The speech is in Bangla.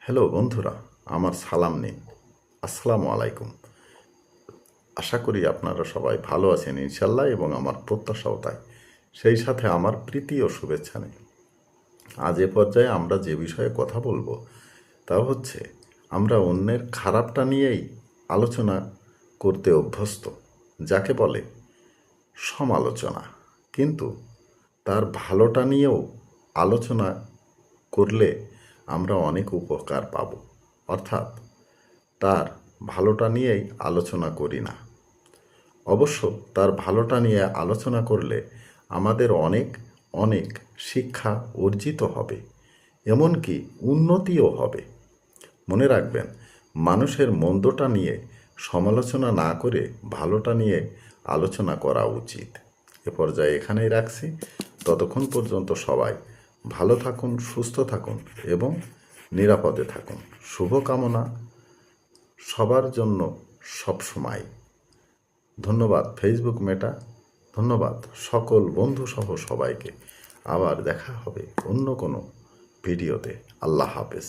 হ্যালো বন্ধুরা, আমার সালাম নিন। আসসালামু আলাইকুম। আশা করি আপনারা সবাই ভালো আছেন ইনশাল্লাহ, এবং আমার প্রত্যাশাও তাই। সেই সাথে আমার প্রীতি ও শুভেচ্ছা নেই। আজ এ পর্যায়ে আমরা যে বিষয়ে কথা বলবো তা হচ্ছে, আমরা অন্যের খারাপটা নিয়েই আলোচনা করতে অভ্যস্ত, যাকে বলে সমালোচনা। কিন্তু তার ভালোটা নিয়েও আলোচনা করলে আমরা অনেক উপকার পাব। অর্থাৎ তার ভালোটা নিয়েই আলোচনা করি না। অবশ্য তার ভালোটা নিয়ে আলোচনা করলে আমাদের অনেক অনেক শিক্ষা অর্জিত হবে, এমনকি উন্নতিও হবে। মনে রাখবেন, মানুষের মন্দটা নিয়ে সমালোচনা না করে ভালোটা নিয়ে আলোচনা করা উচিত। এ পর্যায়ে এখানেই রাখছি। ততক্ষণ পর্যন্ত সবাই ভালো থাকুন, সুস্থ থাকুন এবং নিরাপদে থাকুন। শুভকামনা সবার জন্য সবসময়। ধন্যবাদ ফেসবুক মেটা, ধন্যবাদ সকল বন্ধুসহ সবাইকে। আবার দেখা হবে অন্য কোনো ভিডিওতে। আল্লাহ হাফেজ।